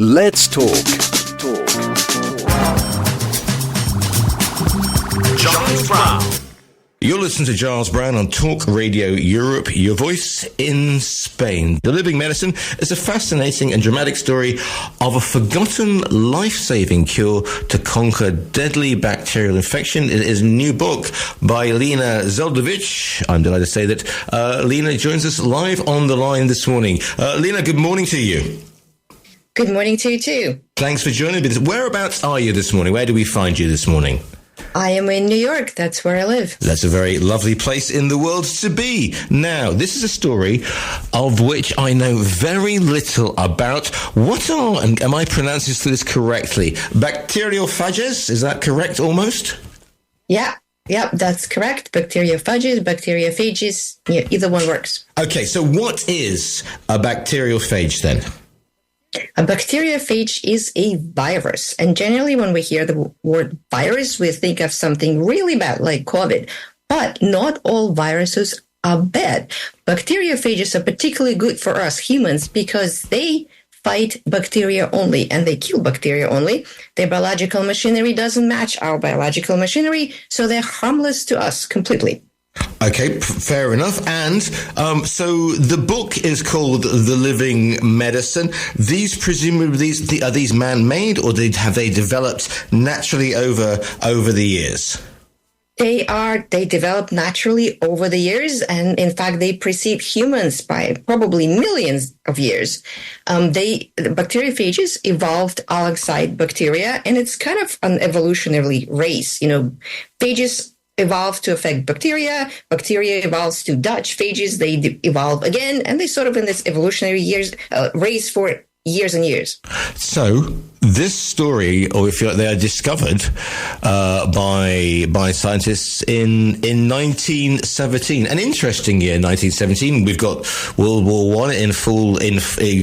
Let's talk. Giles Brown. You're listening to Giles Brown on Talk Radio Europe, your voice in Spain. The Living Medicine is a fascinating and dramatic story of a forgotten life-saving cure to conquer deadly bacterial infection. It is a new book by Lina Zeldovich. I'm delighted to say that Lina joins us live on the line this morning. Lina, good morning to you. Good morning to you too. Thanks for joining me. Whereabouts are you this morning? Where do we find you this morning? I am in New York. That's where I live. That's a very lovely place in the world to be. Now, this is a story of which I know very little about. What are, and am I pronouncing this correctly, bacteriophages? Is that correct almost? Yeah, that's correct. Bacteriophages, yeah, either one works. Okay, so what is a bacteriophage then? A bacteriophage is a virus. And generally, when we hear the word virus, we think of something really bad like COVID. But not all viruses are bad. Bacteriophages are particularly good for us humans because they fight bacteria only and they kill bacteria only. Their biological machinery doesn't match our biological machinery, so they're harmless to us completely. Okay, fair enough. And so the book is called The Living Medicine. These presumably are these man-made, or have they developed naturally over the years? They developed naturally over the years, and in fact, they precede humans by probably millions of years. The bacteriophages evolved alongside bacteria, and it's kind of an evolutionary race. You know, phages evolve to affect bacteria evolves to dodge phages, they evolve again, and they sort of in this evolutionary race for years and years. So this story, or if you like, they are discovered by scientists in 1917. An interesting year, 1917. We've got World War I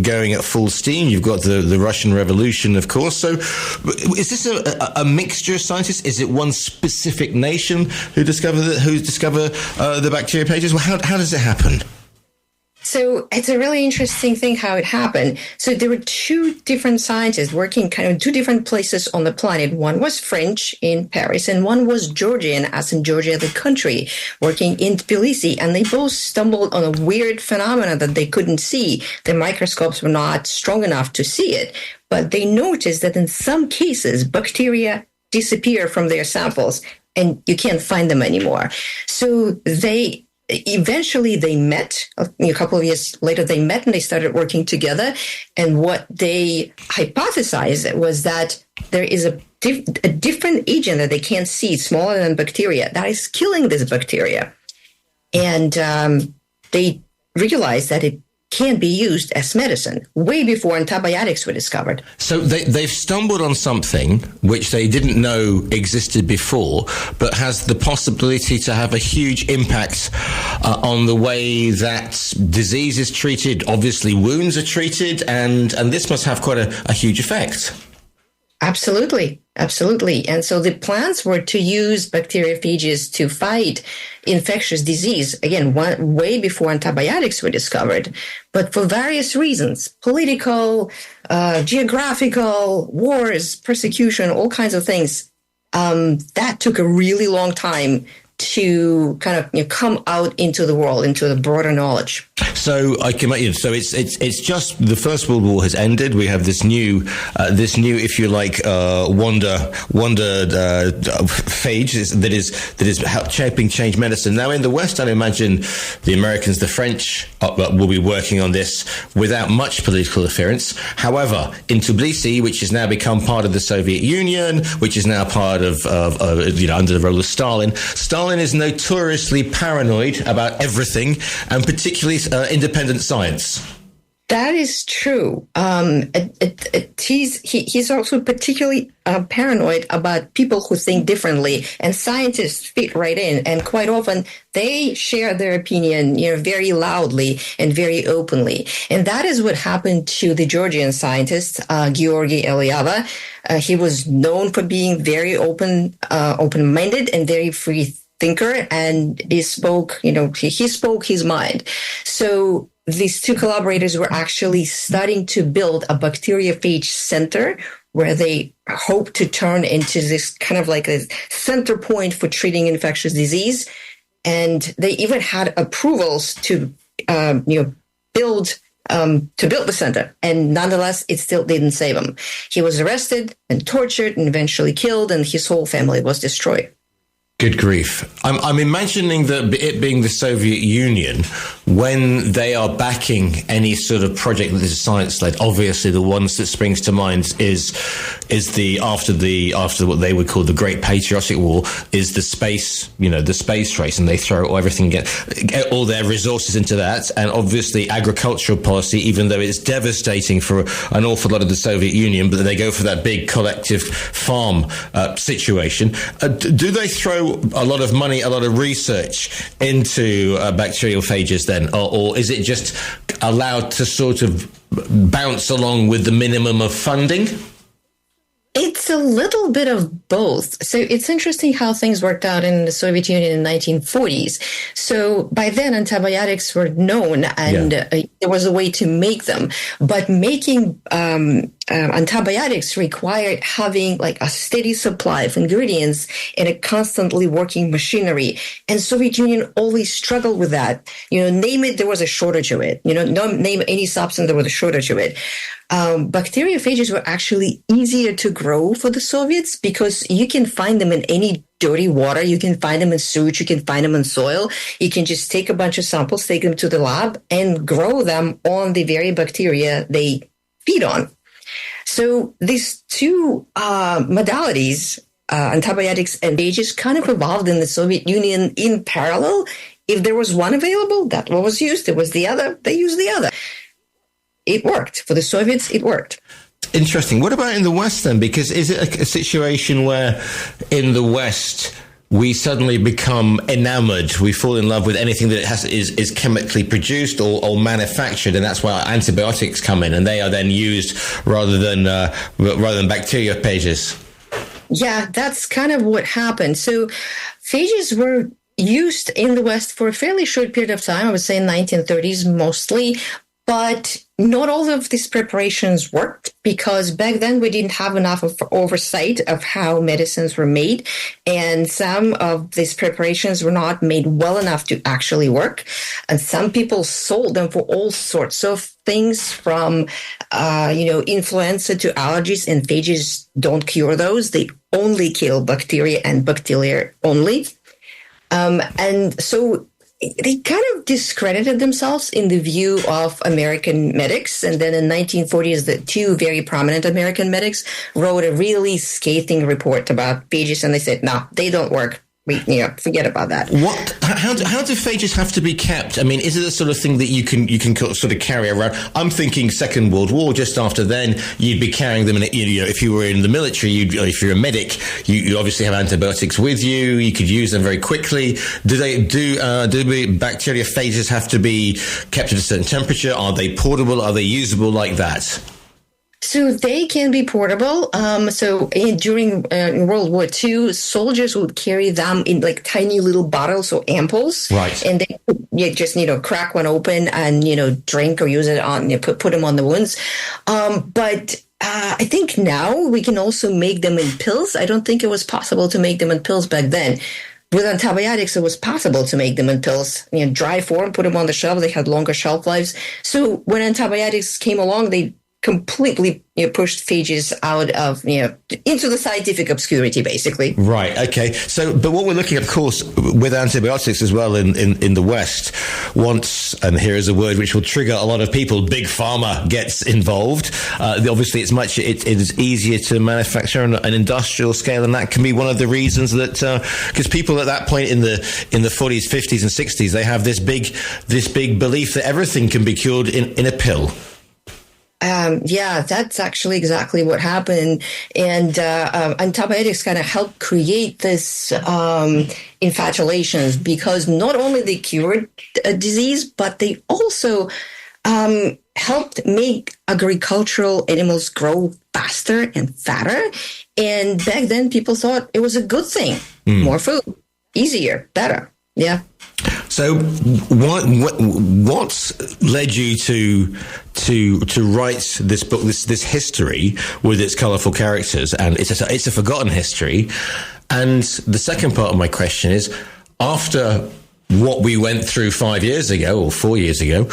going at full steam. You've got the Russian Revolution, of course. So, is this a mixture of scientists? Is it one specific nation who discover the bacteriophages? Well, how does it happen? So it's a really interesting thing how it happened. So there were two different scientists working kind of two different places on the planet. One was French in Paris and one was Georgian, as in Georgia, the country, working in Tbilisi. And they both stumbled on a weird phenomenon that they couldn't see. The microscopes were not strong enough to see it. But they noticed that in some cases, bacteria disappear from their samples and you can't find them anymore. So eventually they met. A couple of years later, they met and they started working together. And what they hypothesized was that there is a different agent that they can't see, smaller than bacteria, that is killing this bacteria. And they realized that it can be used as medicine way before antibiotics were discovered. So they've stumbled on something which they didn't know existed before, but has the possibility to have a huge impact on the way that disease is treated. Obviously, wounds are treated, and this must have quite a huge effect. Absolutely. And so the plans were to use bacteriophages to fight infectious disease, again, way before antibiotics were discovered. But for various reasons, political, geographical, wars, persecution, all kinds of things, that took a really long time to kind of come out into the world, into the broader knowledge. So I can imagine. So it's just the First World War has ended. We have this new, if you like, wonder phage that is helping change medicine. Now in the West, I imagine the Americans, the French will be working on this without much political interference. However, in Tbilisi, which has now become part of the Soviet Union, which is now part of under the role of Stalin is notoriously paranoid about everything, and particularly independent science. That is true. He's also particularly paranoid about people who think differently, and scientists fit right in. And quite often, they share their opinion, very loudly and very openly. And that is what happened to the Georgian scientist, Georgi Eliava. He was known for being very open-minded and very free thinker, and he spoke his mind. So these two collaborators were actually starting to build a bacteriophage center where they hope to turn into this kind of like a center point for treating infectious disease. And they even had approvals to, build the center. And nonetheless, it still didn't save him. He was arrested and tortured and eventually killed, and his whole family was destroyed. Good grief. I'm imagining that it being the Soviet Union, when they are backing any sort of project that is science-led, obviously the ones that springs to mind is the after what they would call the Great Patriotic War, is the space race, and they throw everything, get all their resources into that. And obviously agricultural policy, even though it's devastating for an awful lot of the Soviet Union, but they go for that big collective farm situation. Do they throw a lot of money, a lot of research into bacteriophages then, or is it just allowed to sort of bounce along with the minimum of funding? It's a little bit of both. So it's interesting how things worked out in the Soviet Union in the 1940s. So by then, antibiotics were known, and there was a way to make them. But making antibiotics required having like a steady supply of ingredients and a constantly working machinery. And Soviet Union always struggled with that. Name it, there was a shortage of it. Don't name any substance, there was a shortage of it. Bacteriophages were actually easier to grow for the Soviets because you can find them in any dirty water. You can find them in sewage. You can find them in soil. You can just take a bunch of samples, take them to the lab, and grow them on the very bacteria they feed on. So these two modalities, antibiotics and phages, kind of evolved in the Soviet Union in parallel. If there was one available, that one was used. There was the other, they used the other. It worked. For the Soviets, it worked. Interesting. What about in the West then? Because is it a situation where in the West we suddenly become enamored, we fall in love with anything that is chemically produced or manufactured, and that's why antibiotics come in, and they are then used rather than bacteriophages? Yeah, that's kind of what happened. So phages were used in the West for a fairly short period of time, I would say in the 1930s mostly. But not all of these preparations worked because back then we didn't have enough of oversight of how medicines were made. And some of these preparations were not made well enough to actually work. And some people sold them for all sorts of things from, influenza to allergies, and phages don't cure those. They only kill bacteria and bacteria only. And so they kind of discredited themselves in the view of American medics. And then in 1940s, the two very prominent American medics wrote a really scathing report about phages, and they said, no, they don't work. Forget about that. What? How do phages have to be kept? I mean, is it the sort of thing that you can sort of carry around? I'm thinking Second World War. Just after then, you'd be carrying them. If you were in the military, if you're a medic, you obviously have antibiotics with you. You could use them very quickly. Do bacteriophages have to be kept at a certain temperature? Are they portable? Are they usable like that? So they can be portable. During World War II, soldiers would carry them in like tiny little bottles or ampoules. Right. And they could just, crack one open and, drink or use it on, put them on the wounds. But I think now we can also make them in pills. I don't think it was possible to make them in pills back then. With antibiotics, it was possible to make them in pills, dry form, put them on the shelf. They had longer shelf lives. So when antibiotics came along, they completely pushed phages out of, into the scientific obscurity, basically. Right. Okay. So, but what we're looking at, of course, with antibiotics as well in the West, once, and here is a word which will trigger a lot of people, big pharma gets involved. Obviously, it is easier to manufacture on an industrial scale, and that can be one of the reasons that, because people at that point in the 40s, 50s, and 60s, they have this big belief that everything can be cured in a pill. That's actually exactly what happened. And antibiotics kind of helped create this infatuations because not only they cured a disease, but they also helped make agricultural animals grow faster and fatter. And back then, people thought it was a good thing. More food, easier, better. Yeah. So, what led you to write this book, this history with its colourful characters, and it's a forgotten history? And the second part of my question is, after what we went through 5 years ago or 4 years ago,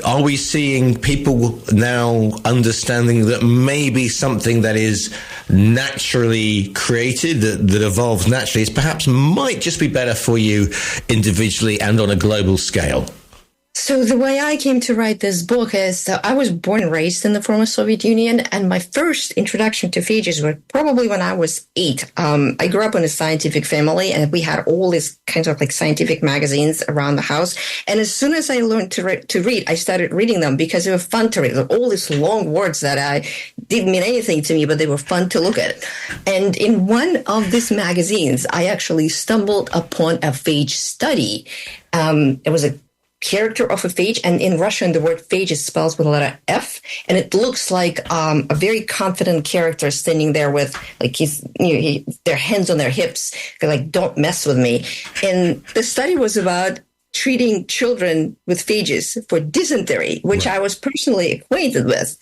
are we seeing people now understanding that maybe something that is naturally created, that evolves naturally, is perhaps might just be better for you individually and on a global scale? So the way I came to write this book is that I was born and raised in the former Soviet Union, and my first introduction to phages was probably when I was 8. I grew up in a scientific family, and we had all these kinds of like scientific magazines around the house. And as soon as I learned to read, I started reading them because they were fun to read. All these long words that I didn't mean anything to me, but they were fun to look at. And in one of these magazines, I actually stumbled upon a phage study. It was a character of a phage, and in Russian the word phage is spelled with a letter F, and it looks like a very confident character standing there with like their hands on their hips. They're like, "Don't mess with me." And the study was about treating children with phages for dysentery, which I was personally acquainted with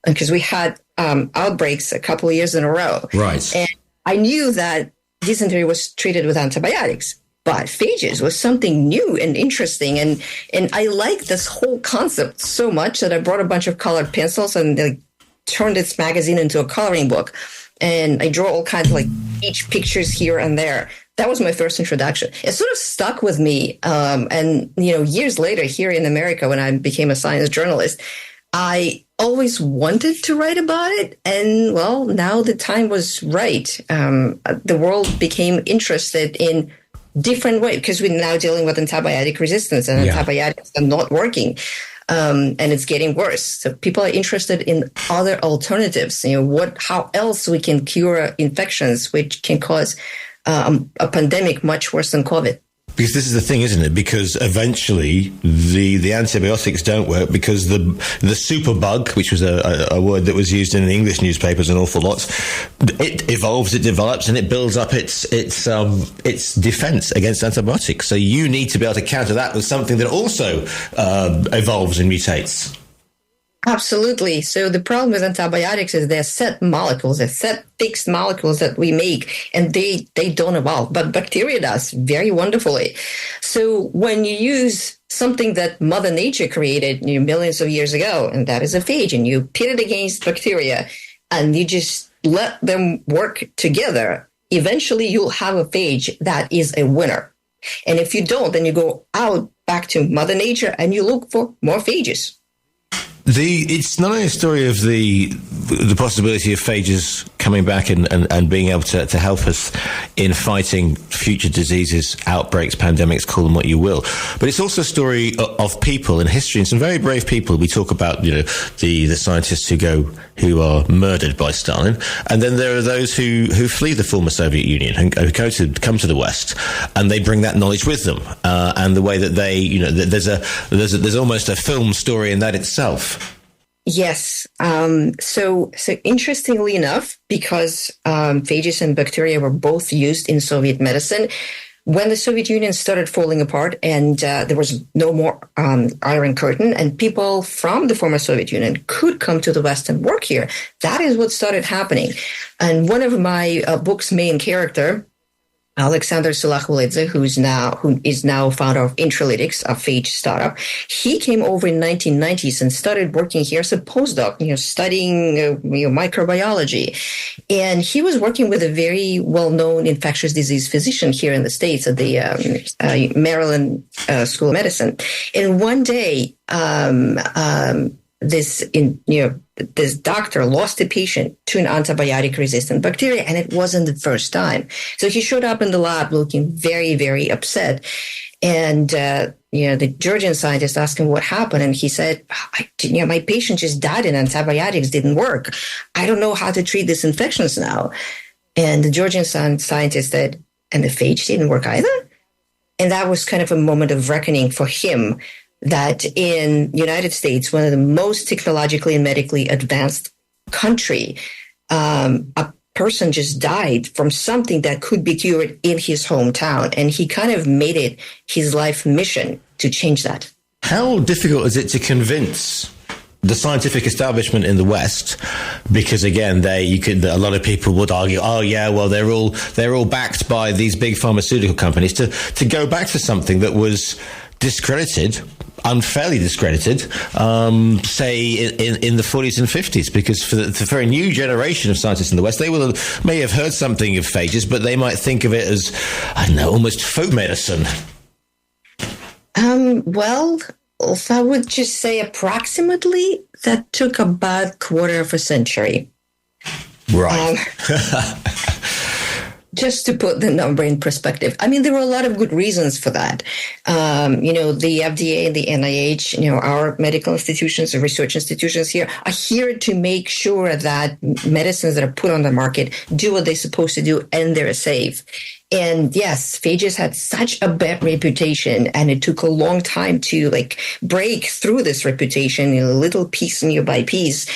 because we had outbreaks a couple of years in a row. Right. And I knew that dysentery was treated with antibiotics. But phages was something new and interesting, and I liked this whole concept so much that I brought a bunch of colored pencils and turned this magazine into a coloring book. And I draw all kinds of like each pictures here and there. That was my first introduction. It sort of stuck with me. And years later, here in America, when I became a science journalist, I always wanted to write about it. And well, now the time was right. The world became interested in different way because we're now dealing with antibiotic resistance, and antibiotics are not working, and it's getting worse. So people are interested in other alternatives. How else we can cure infections, which can cause a pandemic much worse than COVID. Because this is the thing, isn't it? Because eventually the antibiotics don't work because the superbug, which was a word that was used in the English newspapers an awful lot, it evolves, it develops, and it builds up its defense against antibiotics. So you need to be able to counter that with something that also evolves and mutates. Absolutely. So the problem with antibiotics is they're set molecules, they're set fixed molecules that we make, and they don't evolve. But bacteria does very wonderfully. So when you use something that Mother Nature created millions of years ago, and that is a phage, and you pit it against bacteria, and you just let them work together, eventually you'll have a phage that is a winner. And if you don't, then you go out back to Mother Nature and you look for more phages. It's not only a story of the possibility of phages coming back and being able to help us in fighting future diseases, outbreaks, pandemics, call them what you will, but it's also a story of people in history, and some very brave people. We talk about the scientists who are murdered by Stalin, and then there are those who flee the former Soviet Union and come to the West, and they bring that knowledge with them, and the way that they there's almost a film story in that itself. Yes. So interestingly enough, because phages and bacteria were both used in Soviet medicine, when the Soviet Union started falling apart and there was no more Iron Curtain, and people from the former Soviet Union could come to the West and work here, that is what started happening. And one of my book's main character, Alexander Sulakhulidze, who is now founder of Intralytics, a phage startup, he came over in 1990s and started working here as a postdoc, studying microbiology. And he was working with a very well-known infectious disease physician here in the States at the Maryland School of Medicine. And one day, this doctor lost a patient to an antibiotic-resistant bacteria, and it wasn't the first time. So he showed up in the lab looking very, very upset. And, the Georgian scientist asked him what happened. And he said, my patient just died and antibiotics didn't work. I don't know how to treat these infections now. And the Georgian scientist said, and the phage didn't work either? And that was kind of a moment of reckoning for him, that in the United States, one of the most technologically and medically advanced country, a person just died from something that could be cured in his hometown. And he kind of made it his life mission to change that. How difficult is it to convince the scientific establishment in the West? Because again, a lot of people would argue, oh yeah, well they're all backed by these big pharmaceutical companies to go back to something that was discredited, unfairly discredited, say in the 40s and 50s, because for a new generation of scientists in the West, they may have heard something of phages, but they might think of it as, I don't know, almost folk medicine. Well, I would just say approximately that took about quarter of a century. Right. Just to put the number in perspective. I mean, there were a lot of good reasons for that. The FDA and the NIH, our medical institutions and research institutions here are here to make sure that medicines that are put on the market do what they're supposed to do and they're safe. And yes, phages had such a bad reputation, and it took a long time to break through this reputation in a little piece by piece.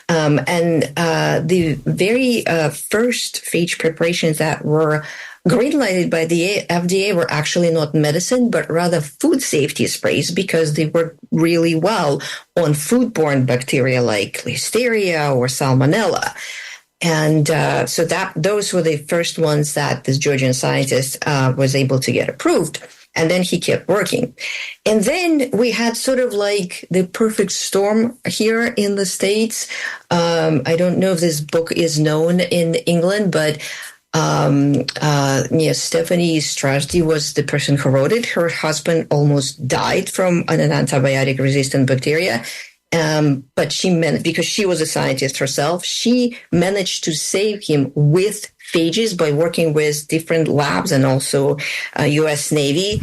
The very first phage preparations that were green-lighted by the FDA were actually not medicine, but rather food safety sprays, because they work really well on foodborne bacteria like Listeria or Salmonella. And so those were the first ones that this Georgian scientist was able to get approved. And then he kept working. And then we had sort of like the perfect storm here in the States. I don't know if this book is known in England, but Stephanie Strasdy was the person who wrote it. Her husband almost died from an antibiotic-resistant bacteria. But because she was a scientist herself, she managed to save him with phages by working with different labs and also U.S. Navy.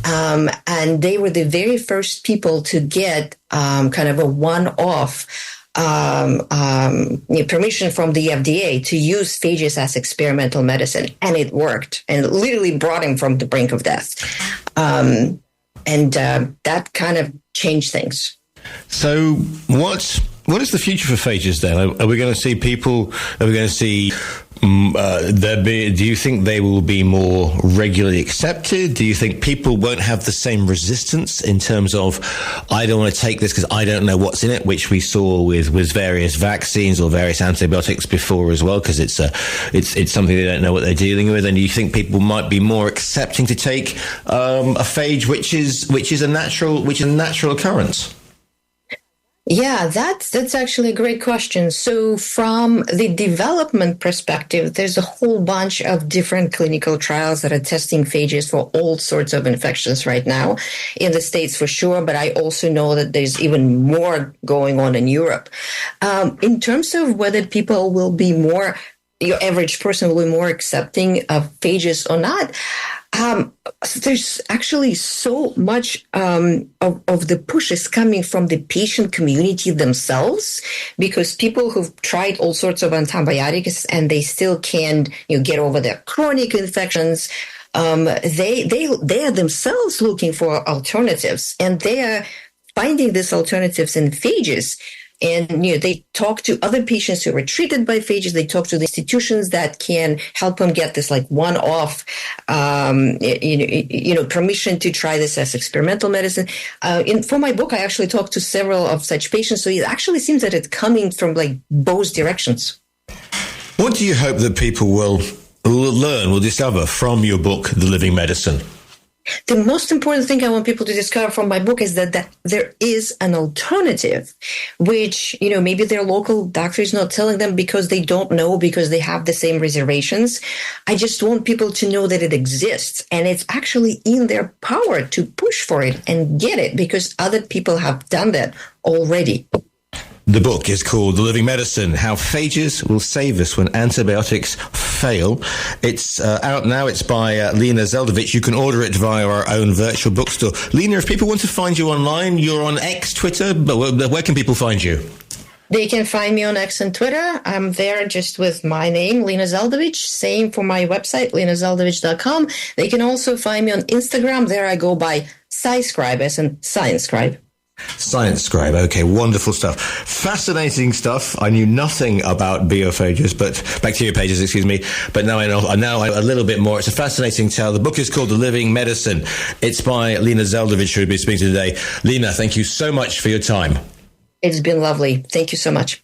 And they were the very first people to get kind of a one-off permission from the FDA to use phages as experimental medicine. And it worked, and it literally brought him from the brink of death. That kind of changed things. So what is the future for phages then? Are we going to see people? Are we going to see? Do you think they will be more regularly accepted? Do you think people won't have the same resistance in terms of, I don't want to take this because I don't know what's in it, which we saw with various vaccines or various antibiotics before as well, because it's something they don't know what they're dealing with. And do you think people might be more accepting to take a phage which is a natural occurrence? Yeah, that's actually a great question. So from the development perspective, there's a whole bunch of different clinical trials that are testing phages for all sorts of infections right now in the States for sure, but I also know that there's even more going on in Europe. In terms of whether people will be more, your average person will be more accepting of phages or not, there's actually so much of the push is coming from the patient community themselves, because people who've tried all sorts of antibiotics and they still can't get over their chronic infections, they are themselves looking for alternatives, and they are finding these alternatives in phages. And they talk to other patients who were treated by phages. They talk to the institutions that can help them get this one-off, permission to try this as experimental medicine. For my book, I actually talked to several of such patients. So it actually seems that it's coming from both directions. What do you hope that people will discover from your book, The Living Medicine? The most important thing I want people to discover from my book is that there is an alternative, which, maybe their local doctor is not telling them because they don't know, because they have the same reservations. I just want people to know that it exists, and it's actually in their power to push for it and get it, because other people have done that already. The book is called The Living Medicine, How Phages Will Save Us When Antibiotics Fail. It's out now. It's by Lina Zeldovich. You can order it via our own virtual bookstore. Lina, if people want to find you online, you're on X, Twitter, but where can people find you? They can find me on X and Twitter. I'm there just with my name, Lina Zeldovich. Same for my website, linazeldovich.com. They can also find me on Instagram. There I go by SciScribe, as in Science Scribe. Science scribe. Okay, wonderful stuff. Fascinating stuff. I knew nothing about biophages, but bacteriophages, excuse me. But now I know a little bit more. It's a fascinating tale. The book is called The Living Medicine. It's by Lina Zeldovich, who will be speaking today. Lina, thank you so much for your time. It's been lovely. Thank you so much.